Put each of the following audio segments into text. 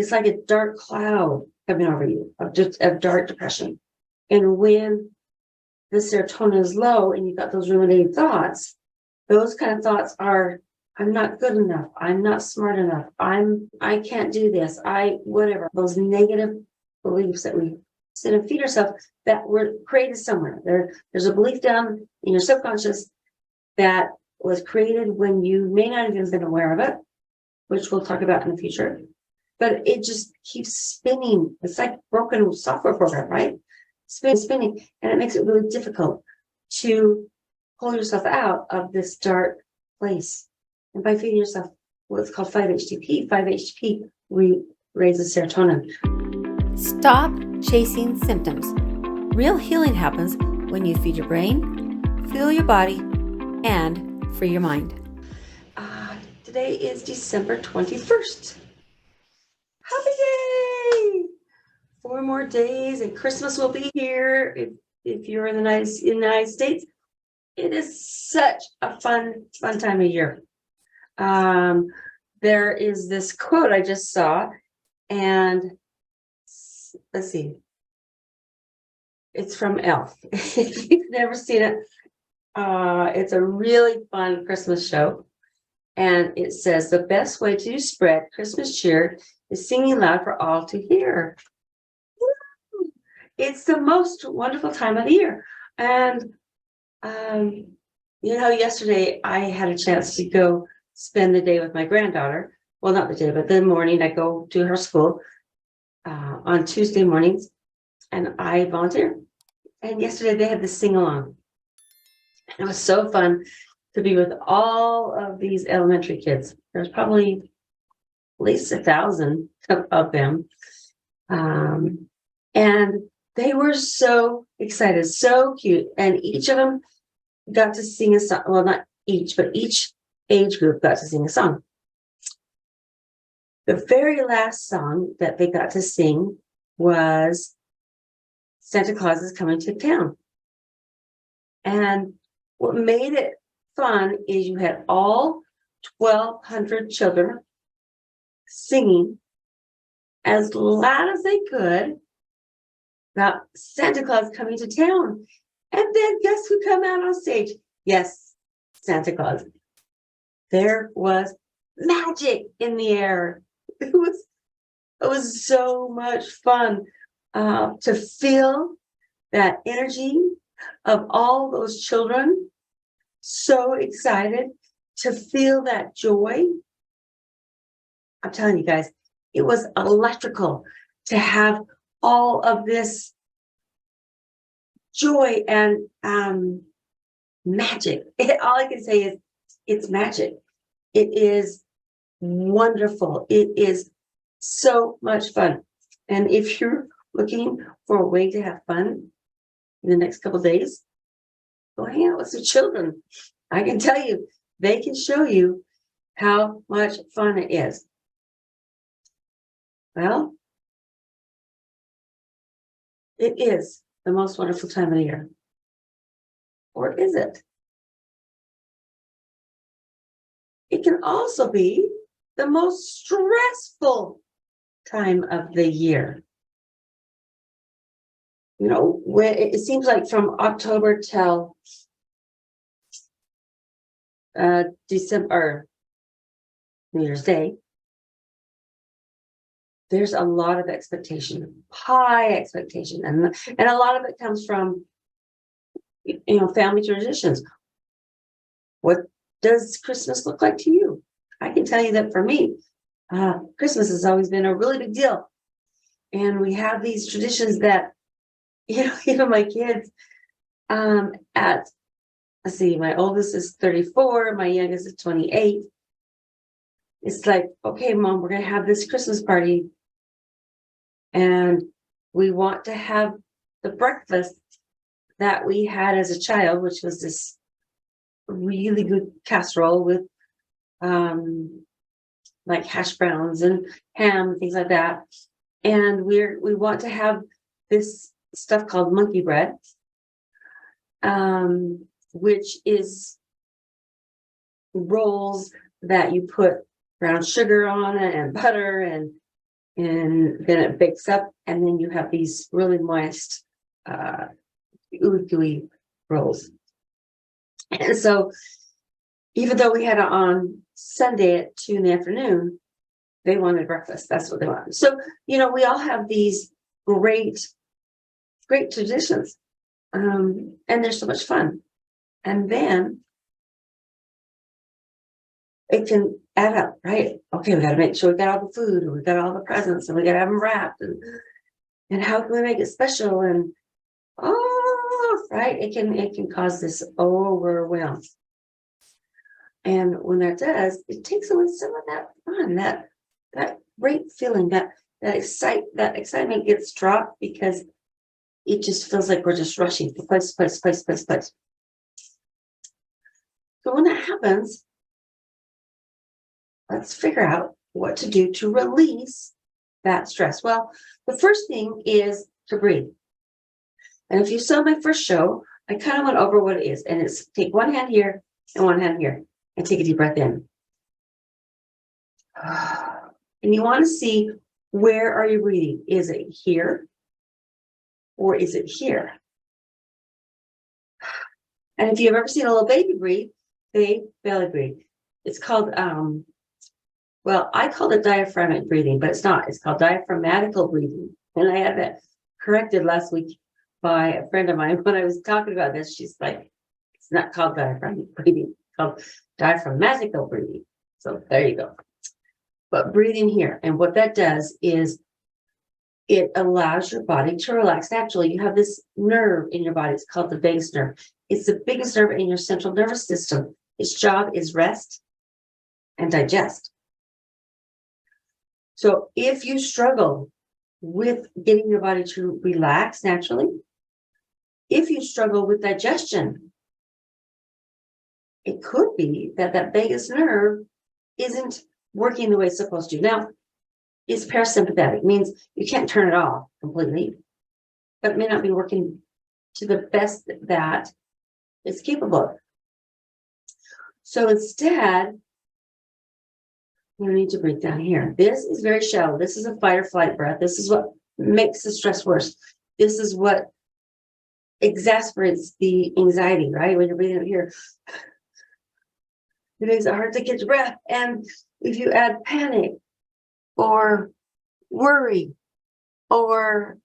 it's like a dark cloud coming over you of dark depression. And when the serotonin is low and you've got those ruminating thoughts, those kind of thoughts are, I'm not good enough. I'm not smart enough. I can't do this. Whatever. Those negative beliefs that we sit and feed ourselves that were created somewhere. There's a belief down in your subconscious that was created when you may not have even been aware of it, which we'll talk about in the future. But it just keeps spinning. It's like broken software program, right? Spinning, and it makes it really difficult to pull yourself out of this dark place. And by feeding yourself what's called 5-HTP, 5-HTP raises serotonin. Stop chasing symptoms. Real healing happens when you feed your brain, fuel your body, and free your mind. Today is December 21st. Happy day! 4 more days and Christmas will be here. If you're in the United States, it is such a fun time of year. There is this quote I just saw, and let's see. It's from Elf. If you've never seen it, it's a really fun Christmas show. And it says, the best way to spread Christmas cheer is singing loud for all to hear. Woo! It's the most wonderful time of the year. And, yesterday I had a chance to go spend the day with my granddaughter. Well, not the day, but the morning I go to her school on Tuesday mornings, and I volunteer. And yesterday they had this sing-along. It was so fun to be with all of these elementary kids. There's probably at least 1,000 of them. And they were so excited, so cute. And each of them got to sing a song. Well, not each, but each age group got to sing a song. The very last song that they got to sing was Santa Claus is Coming to Town. And what made it fun is you had all 1,200 children singing as loud as they could about Santa Claus coming to town. And then guess who come out on stage? Yes, Santa Claus. There was magic in the air. It was so much fun to feel that energy of all those children, so excited to feel that joy. I'm telling you guys, it was electrical to have all of this joy and magic. All I can say is it's magic. It is wonderful. It is so much fun. And if you're looking for a way to have fun in the next couple of days, go hang out with some children. I can tell you, they can show you how much fun it is. Well, it is the most wonderful time of the year. Or is it? It can also be the most stressful time of the year. When it seems like from October till December, New Year's Day, there's a lot of expectation, high expectation, and a lot of it comes from family traditions. What does Christmas look like to you? I can tell you that for me, Christmas has always been a really big deal, and we have these traditions that even my kids let's see, my oldest is 34, my youngest is 28. It's like, okay, Mom, we're going to have this Christmas party. And we want to have the breakfast that we had as a child, which was this really good casserole with like hash browns and ham and things like that. And we want to have this stuff called monkey bread, which is rolls that you put brown sugar on it and butter and and then it bakes up, and then you have these really moist, ooey gooey rolls. And so, even though we had it on Sunday at 2 in the afternoon, they wanted breakfast. That's what they wanted. So, we all have these great traditions, and they're so much fun. And then it can add up, right? Okay, we got to make sure we got all the food, and we got all the presents, and we got to have them wrapped, and how can we make it special? And right, it can cause this overwhelm. And when that does, it takes away some of that fun, that great feeling, that excitement gets dropped because it just feels like we're just rushing from place to place, place, place, place. So when that happens, let's figure out what to do to release that stress. Well, the first thing is to breathe. And if you saw my first show, I kind of went over what it is. And it's take one hand here and one hand here and take a deep breath in. And you want to see, where are you breathing? Is it here or is it here? And if you've ever seen a little baby breathe, they belly breathe. It's called, I called it diaphragmatic breathing, but it's not. It's called diaphragmatical breathing. And I had that corrected last week by a friend of mine when I was talking about this. She's like, it's not called diaphragmatic breathing, it's called diaphragmatical breathing. So there you go. But breathing here. And what that does is it allows your body to relax naturally. You have this nerve in your body. It's called the vagus nerve. It's the biggest nerve in your central nervous system. Its job is rest and digest. So if you struggle with getting your body to relax naturally, if you struggle with digestion, it could be that vagus nerve isn't working the way it's supposed to. Now, it's parasympathetic, means you can't turn it off completely, but it may not be working to the best that it's capable of. So instead, you need to breathe down here. This is very shallow. This is a fight or flight breath. This is what makes the stress worse. This is what exacerbates the anxiety, right? When you're breathing out here, it makes it hard to get your breath. And if you add panic or worry or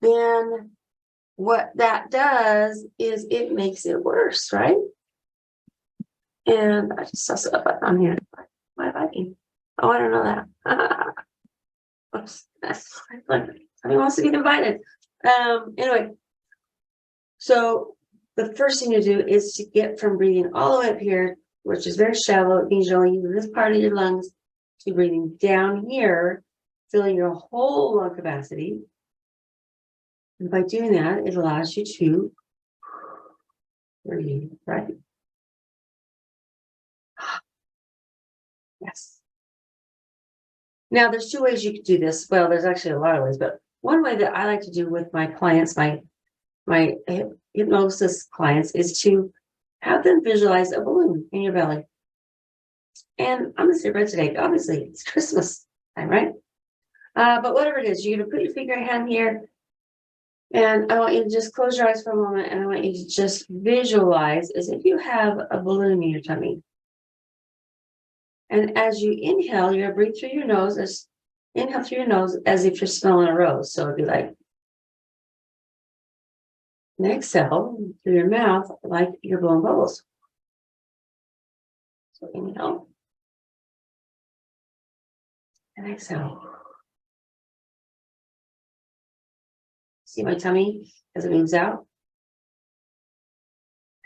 then what that does is it makes it worse, right? And I just saw stuff on here. Why biking? Oh, I don't know that. Oops. Somebody wants to get invited. Anyway, so the first thing to do is to get from breathing all the way up here, which is very shallow. It means you're only using this part of your lungs, to breathing down here, filling your whole lung capacity. And by doing that, it allows you to breathe, right? Yes. Now, there's two ways you could do this. Well, there's actually a lot of ways, but one way that I like to do with my clients, my hypnosis clients, is to have them visualize a balloon in your belly. And I'm going to say red today. Obviously, it's Christmas time, right? But whatever it is, you're going to put your finger hand here. And I want you to just close your eyes for a moment. And I want you to just visualize as if you have a balloon in your tummy. And as you inhale, you're going to breathe through your nose. Inhale through your nose as if you're smelling a rose. So it'd be like, and exhale through your mouth like you're blowing bubbles. So inhale. And exhale. See my tummy as it moves out?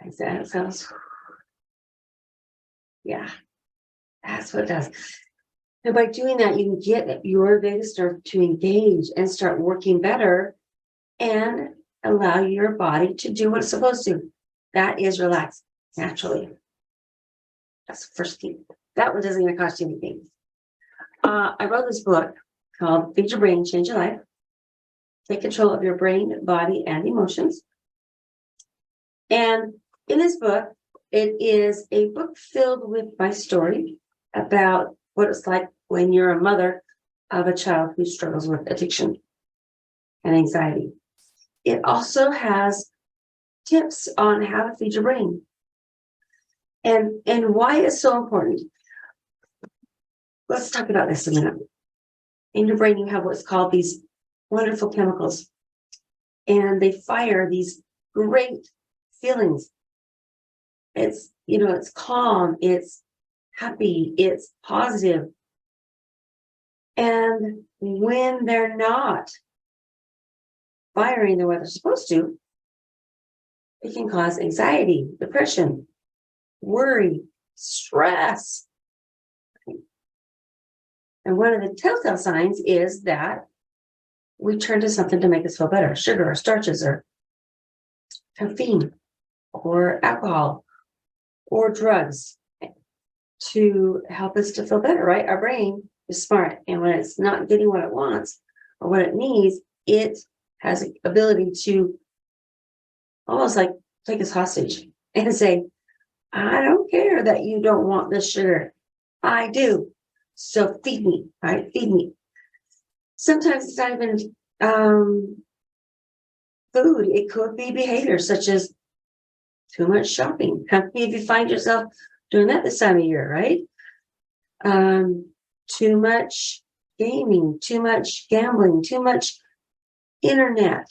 Exhale. Yeah, that's what it does. And by doing that, you can get your vagus nerve to engage and start working better and allow your body to do what it's supposed to. That is relax naturally. That's the first thing. That one doesn't even cost you anything. I wrote this book called Feed Your Brain, Change Your Life. Take control of your brain, body, and emotions. And in this book, it is a book filled with my story about what it's like when you're a mother of a child who struggles with addiction and anxiety. It also has tips on how to feed your brain and why it's so important. Let's talk about this a minute. In your brain, you have what's called these wonderful chemicals, and they fire these great feelings. It's, it's calm, it's happy, it's positive. And when they're not firing the way they're supposed to, it can cause anxiety, depression, worry, stress. And one of the telltale signs is that we turn to something to make us feel better, sugar or starches or caffeine or alcohol or drugs to help us to feel better, right? Our brain is smart. And when it's not getting what it wants or what it needs, it has the ability to almost like take us hostage and say, I don't care that you don't want this sugar. I do. So feed me, right? Feed me. Sometimes it's not even food. It could be behavior such as too much shopping. How many of you find yourself doing that this time of year, right? Too much gaming, too much gambling, too much internet.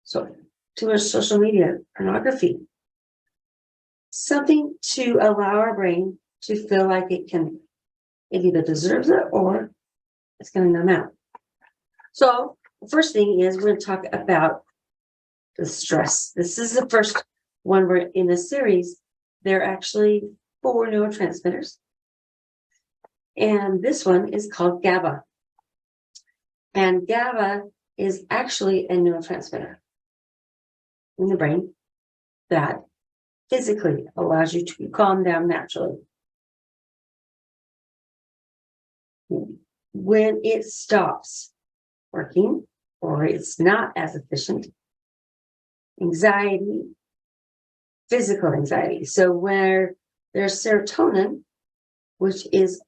So too much social media, pornography. Something to allow our brain to feel like it either deserves it or it's going to numb out. So the first thing is we're going to talk about the stress. This is the first one we're in the series. There are actually 4 neurotransmitters. And this one is called GABA. And GABA is actually a neurotransmitter in the brain that physically allows you to calm down naturally. When it stops working or it's not as efficient, anxiety, physical anxiety. So where there's serotonin, which is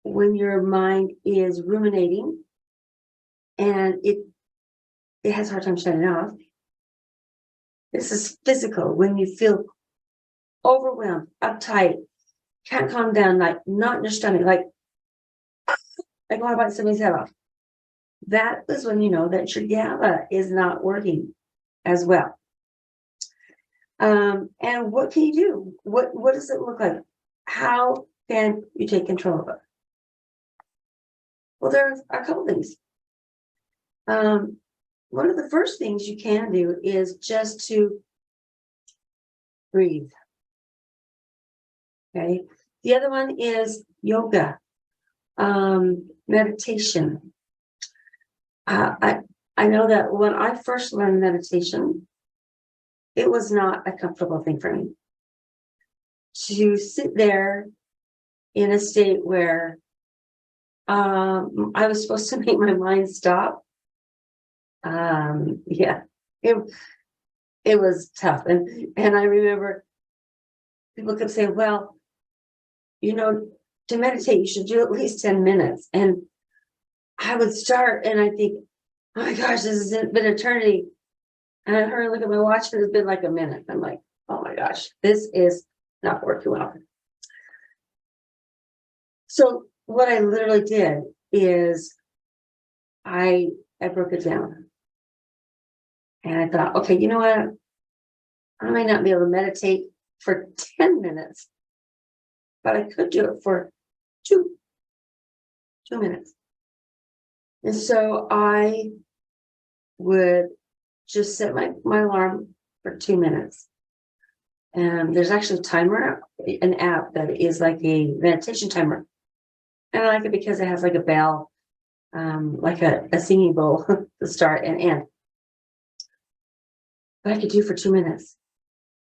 when your mind is ruminating and it has a hard time shutting off. This is physical, when you feel overwhelmed, uptight, can't calm down, like not in your stomach, like I want to bite somebody's head off. That is when you know that your GABA is not working as well. And what can you do? What does it look like? How can you take control of it? Well, there are a couple things. One of the first things you can do is just to breathe. Okay. The other one is yoga, meditation. I know that when I first learned meditation, it was not a comfortable thing for me to sit there in a state where I was supposed to make my mind stop. Yeah, it was tough. And I remember people could say, well, to meditate, you should do at least 10 minutes. And I would start and I think, oh my gosh, this has been eternity. And I heard her look at my watch and it's been like a minute. I'm like, oh my gosh, this is not working well. So what I literally did is I broke it down. And I thought, okay, you know what? I may not be able to meditate for 10 minutes, but I could do it for two minutes. And so I would just set my alarm for 2 minutes. And there's actually a timer, an app that is like a meditation timer. And I like it because it has like a bell, like a singing bowl to start and end. But I could do for 2 minutes.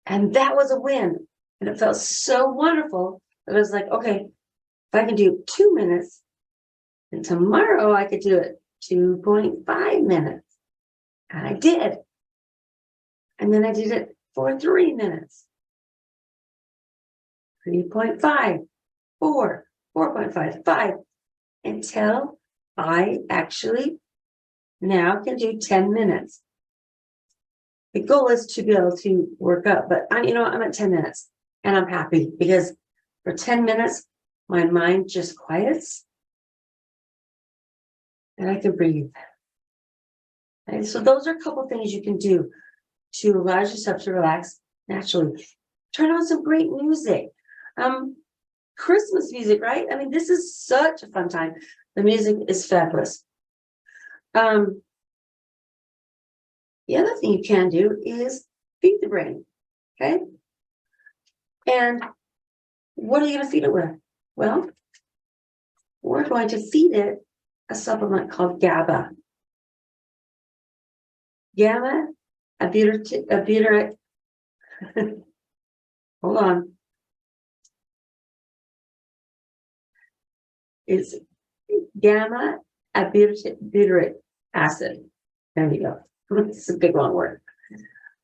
And that was a win. And it felt so wonderful. It was like, okay, if I can do 2 minutes, and tomorrow I could do it 2.5 minutes. And I did. And then I did it for 3 minutes. 3.5, 4, 4.5, 5, until I actually now can do 10 minutes. The goal is to be able to work up, but I'm at 10 minutes and I'm happy because for 10 minutes, my mind just quiets and I can breathe. And so those are a couple things you can do to allow yourself to relax naturally. Turn on some great music. Christmas music, right? I mean, this is such a fun time. The music is fabulous. The other thing you can do is feed the brain, okay? And what are you going to feed it with? Well, we're going to feed it a supplement called GABA. Gamma, a butyrate. Hold on. It's gamma butyrate acid. There you go. It's a big long word.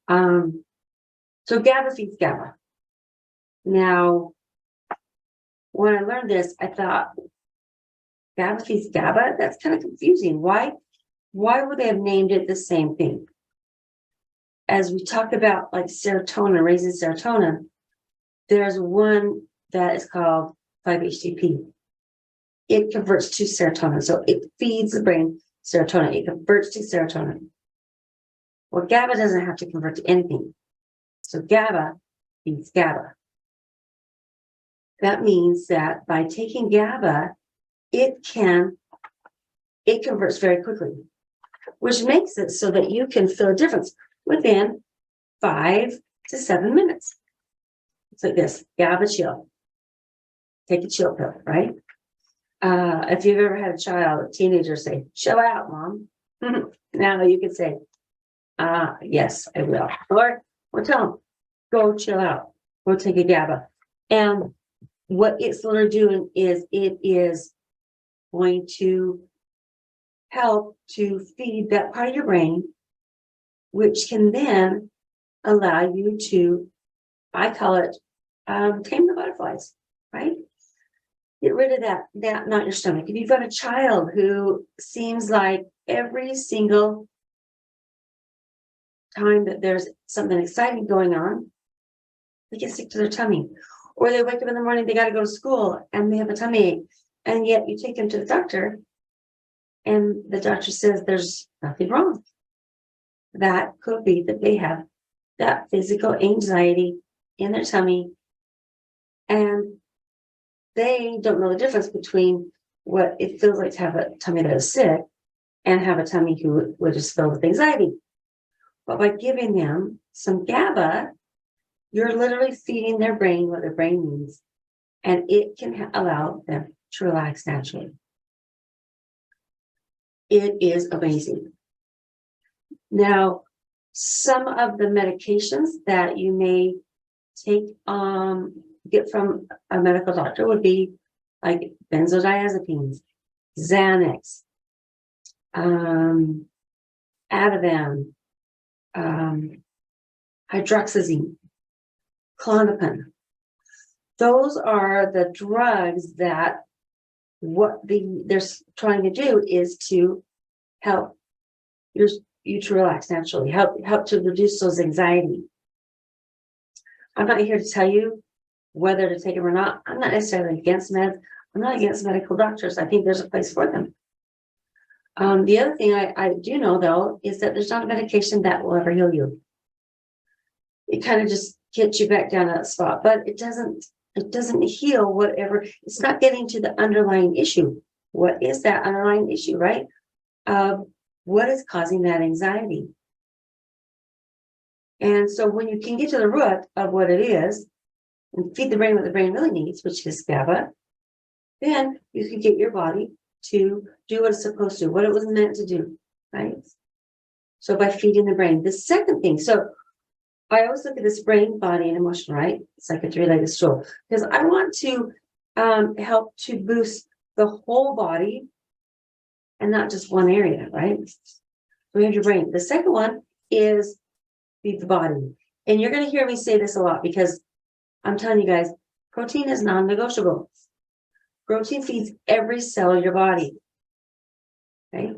So GABA feeds GABA. Now, when I learned this, I thought GABA feeds GABA. That's kind of confusing. Why would they have named it the same thing? As we talked about, like serotonin, raising serotonin, there's one that is called 5-HTP. It converts to serotonin. So it feeds the brain serotonin. It converts to serotonin. Well, GABA doesn't have to convert to anything. So GABA feeds GABA. That means that by taking GABA, it converts very quickly, which makes it so that you can feel a difference within 5 to 7 minutes. It's like this, GABA chill. Take a chill pill, right? If you've ever had a child, a teenager say, chill out, mom. Now you can say, yes, I will. Or tell them, go chill out. Go take a GABA. And what it's literally doing is it is going to help to feed that part of your brain, which can then allow you to, I call it, tame the butterflies, right? Get rid of that knot in your stomach. If you've got a child who seems like every single time that there's something exciting going on, they get sick to their tummy. Or they wake up in the morning, they got to go to school and they have a tummy ache. And yet you take them to the doctor and the doctor says there's nothing wrong. That could be that they have that physical anxiety in their tummy and they don't know the difference between what it feels like to have a tummy that is sick and have a tummy who would just filled with anxiety. But by giving them some GABA, you're literally feeding their brain what their brain needs, and it can allow them to relax naturally. It is amazing. Now, some of the medications that you may take, get from a medical doctor would be like benzodiazepines, Xanax, Ativan, hydroxyzine, Klonopin. Those are the drugs that what they're trying to do is to help you to relax naturally, help to reduce those anxiety. I'm not here to tell you whether to take them or not. I'm not necessarily against meds. I'm not against medical doctors. I think there's a place for them. The other thing I do know, though, is that there's not a medication that will ever heal you. It kind of just gets you back down to that spot, but it doesn't heal whatever. It's not getting to the underlying issue. What is that underlying issue, right? What is causing that anxiety? And so when you can get to the root of what it is and feed the brain what the brain really needs, which is GABA, then you can get your body to do what it's supposed to, what it was meant to do, right? So by feeding the brain. The second thing, so I always look at this brain, body, and emotion, right? It's like a three-legged stool, because I want to help to boost the whole body and not just one area, right? So we have your brain. The second one is feed the body. And you're going to hear me say this a lot because I'm telling you guys, protein is non-negotiable. Protein feeds every cell of your body. Okay.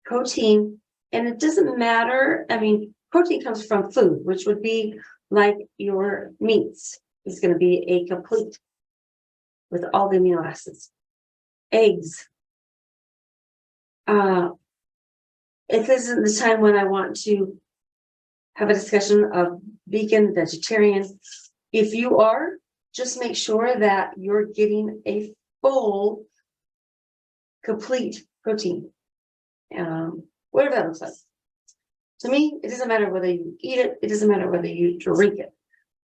Protein, and it doesn't matter. I mean, protein comes from food, which would be like your meats. It's going to be a complete with all the amino acids. Eggs. It isn't the time when I want to have a discussion of vegan, vegetarian. If you are, just make sure that you're getting a full, complete protein. Whatever that looks like. To me, it doesn't matter whether you eat it, it doesn't matter whether you drink it.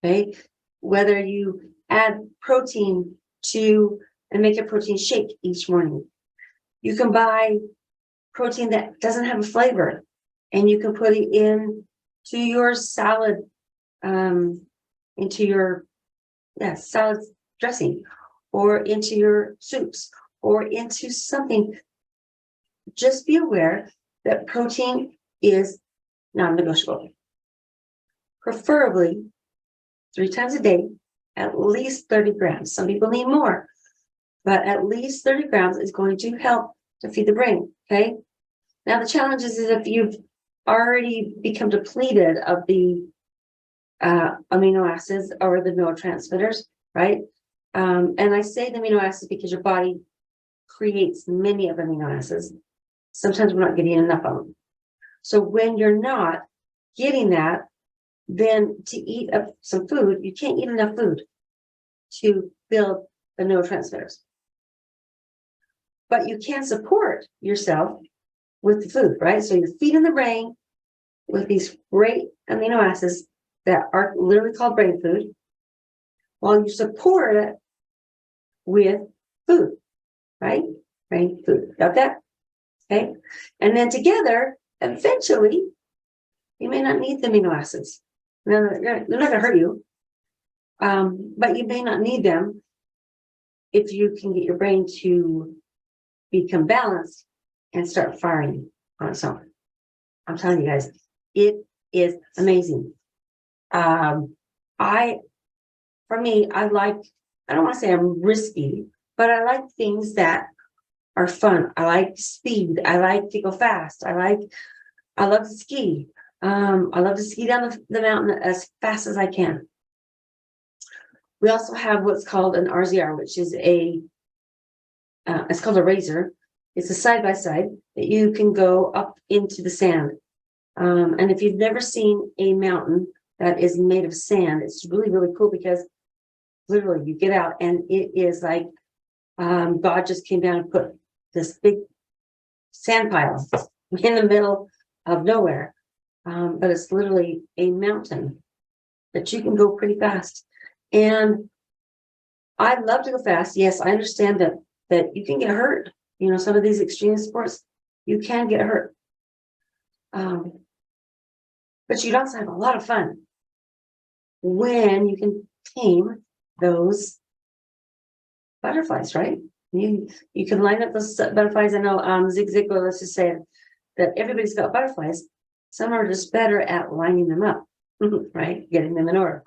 Okay. Whether you add protein to and make a protein shake each morning. You can buy protein that doesn't have a flavor, and you can put it in to your salad, into your salad dressing, or into your soups, or into something. Just be aware that protein is non-negotiable. Preferably 3 times a day, at least 30 grams. Some people need more, but at least 30 grams is going to help to feed the brain. Okay. Now the challenge is if you've already become depleted of the amino acids or the neurotransmitters, right? And I say the amino acids because your body creates many of amino acids. Sometimes we're not getting enough of them. So when you're not getting that, then to eat up some food, you can't eat enough food to build the neurotransmitters. But you can support yourself with the food, right? So you're feeding the brain with these great amino acids that are literally called brain food, while you support it with food, right? Brain food. Got that? Okay. And then together, eventually, you may not need the amino acids. They're not going to hurt you, but you may not need them if you can get your brain to become balanced and start firing on its own. I'm telling you guys, it is amazing. For me, I don't want to say I'm risky, but I like things that are fun. I like speed. I like to go fast. I love to ski. I love to ski down the mountain as fast as I can. We also have what's called an RZR, which is it's called a razor. It's a side-by-side that you can go up into the sand. And if you've never seen a mountain that is made of sand, it's really, really cool because literally you get out and it is like God just came down and put this big sand pile in the middle of nowhere. But it's literally a mountain that you can go pretty fast. And I love to go fast. Yes, I understand that you can get hurt. You know, some of these extreme sports, you can get hurt. But you'd also have a lot of fun when you can tame those butterflies, right? You can line up those butterflies. I know Zig Ziglar used to say that everybody's got butterflies. Some are just better at lining them up, right? Getting them in order.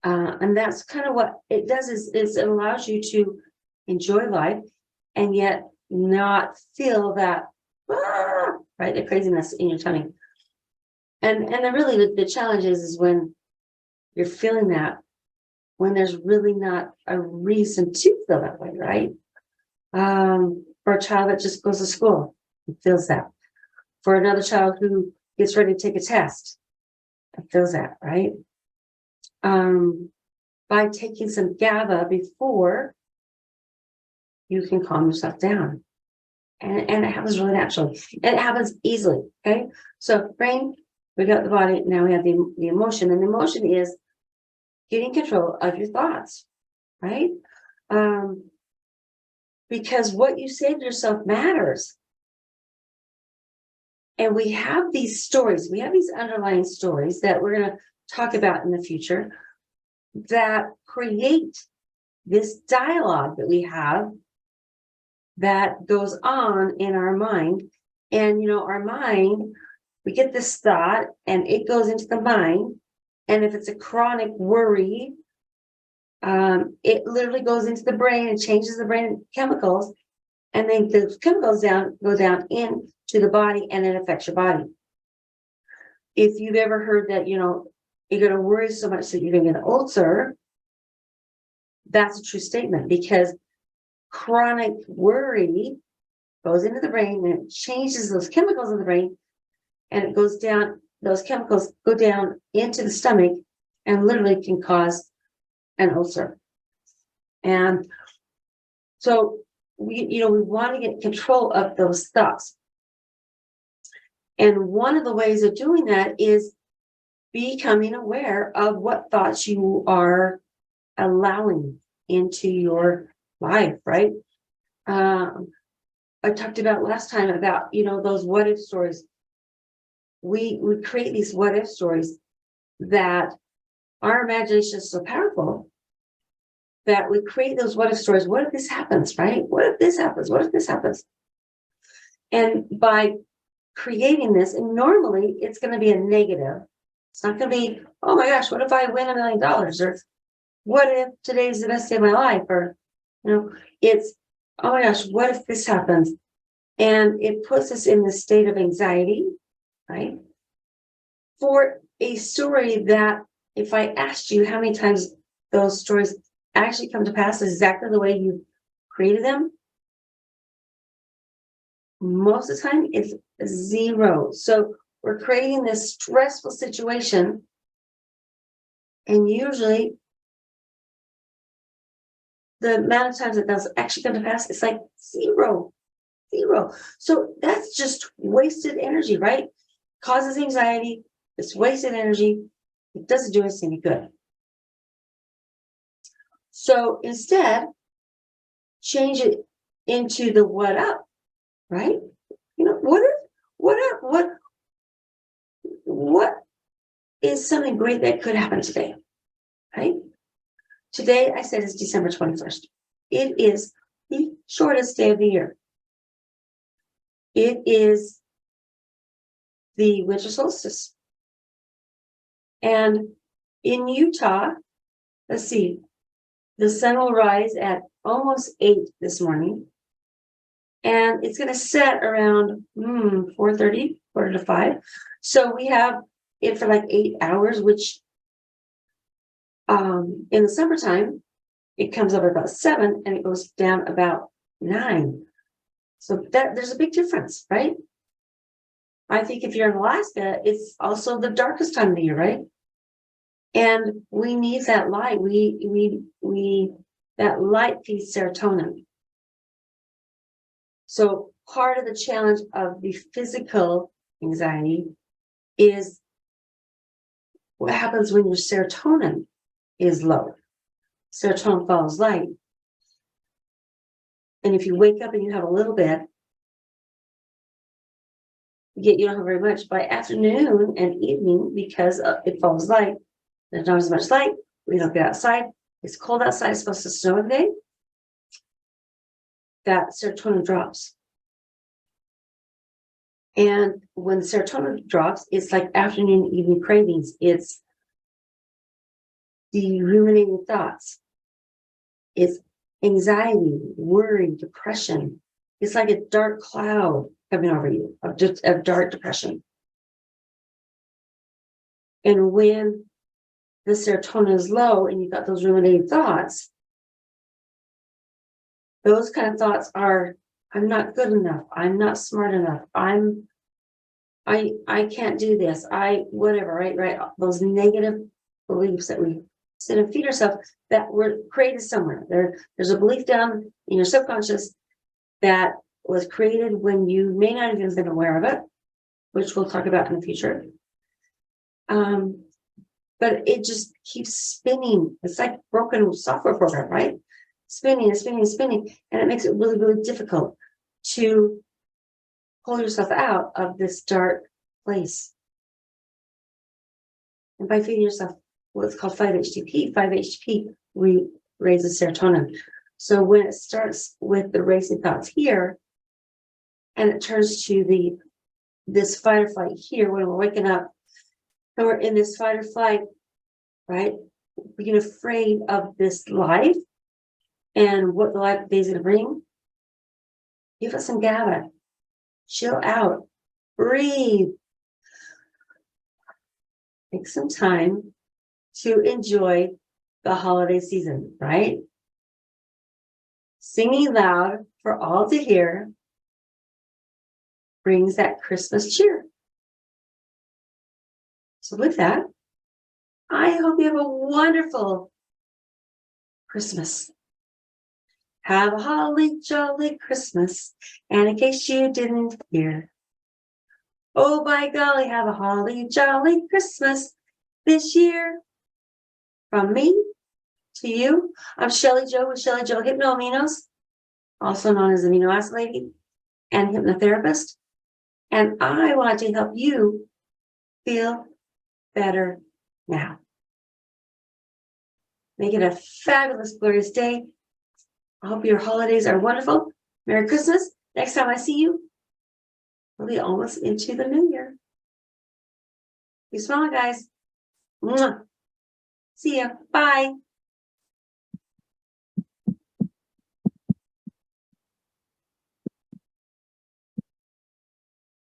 And that's kind of what it does is it allows you to enjoy life and yet not feel that, right, the craziness in your tummy. And then really the challenge is when you're feeling that, when there's really not a reason to feel that way, right? For a child that just goes to school and feels that. For another child who gets ready to take a test and feels that, right? By taking some GABA before, you can calm yourself down. And it happens really naturally. And it happens easily, okay? So brain, we got the body, now we have the emotion. And the emotion is getting control of your thoughts, right? Because what you say to yourself matters. And we have these stories, we have these underlying stories that we're going to talk about in the future that create this dialogue that we have that goes on in our mind. And, you know, our mind, we get this thought and it goes into the mind. And if it's a chronic worry It literally goes into the brain and changes the brain chemicals, and then the chemicals go down into the body, and it affects your body. If you've ever heard that, you're going to worry so much that you're going to get an ulcer, that's a true statement, because chronic worry goes into the brain and it changes those chemicals in the brain, and it goes down, those chemicals go down into the stomach and literally can cause an ulcer. And so we want to get control of those thoughts. And one of the ways of doing that is becoming aware of what thoughts you are allowing into your life, right? I talked about last time about, those what if stories. We create these what if stories that our imagination is so powerful that we create those what if stories. What if this happens, right? What if this happens? What if this happens? And by creating this, and normally it's going to be a negative. It's not going to be, oh my gosh, what if I win $1 million? Or what if today's the best day of my life? Or, it's, oh my gosh, what if this happens? And it puts us in the state of anxiety, right? For a story that, if I asked you how many times those stories actually come to pass exactly the way you created them, most of the time it's 0. So we're creating this stressful situation, and usually the amount of times that those actually come to pass is like 0. So that's just wasted energy, right? Causes anxiety. It's wasted energy. It doesn't do us any good. So instead, change it into the what up, right? What is something great that could happen today, right? Today, I said, is December 21st. It is the shortest day of the year. It is the winter solstice. And in Utah, let's see, the sun will rise at almost 8 this morning. And it's going to set around 4:30, 4:45. So we have it for like 8 hours, which in the summertime, it comes up about 7 and it goes down about 9. So there's a big difference, right? I think if you're in Alaska, it's also the darkest time of the year, right? And we need that light. That light feeds serotonin. So part of the challenge of the physical anxiety is what happens when your serotonin is low. Serotonin follows light. And if you wake up and you have a little bit, yet you don't have very much, by afternoon and evening, because it follows light, there's not as much light, we don't get outside, it's cold outside, it's supposed to snow today, that serotonin drops. And when the serotonin drops, it's like afternoon and evening cravings. It's the ruminating thoughts. It's anxiety, worry, depression. It's like a dark cloud coming over you of dark depression. And when the serotonin is low and you've got those ruminating thoughts, those kind of thoughts are, I'm not good enough. I'm not smart enough. I can't do this. Whatever, right? Those negative beliefs that we sit and feed ourselves that were created somewhere. There's a belief down in your subconscious that was created when you may not have even been aware of it, which we'll talk about in the future. But it just keeps spinning. It's like broken software program, right? Spinning and spinning and spinning. And it makes it really, really difficult to pull yourself out of this dark place. And by feeding yourself what's called 5-HTP raises serotonin. So when it starts with the racing thoughts here, and it turns to this fight or flight here, when we're waking up and we're in this fight or flight, right? being afraid of this life and what the life days going to bring, give us some GABA. Chill out. Breathe. Take some time to enjoy the holiday season, right? Singing loud for all to hear brings that Christmas cheer. So with that, I hope you have a wonderful Christmas. Have a holly jolly Christmas. And in case you didn't hear, oh by golly, have a holly jolly Christmas this year. From me to you, I'm Shelly Joe with Shelly Joe Hypnoaminos, also known as Amino Acid Lady and hypnotherapist. And I want to help you feel better now. Make it a fabulous, glorious day. I hope your holidays are wonderful. Merry Christmas. Next time I see you, we'll be almost into the new year. Be strong, guys. Mwah. See ya. Bye.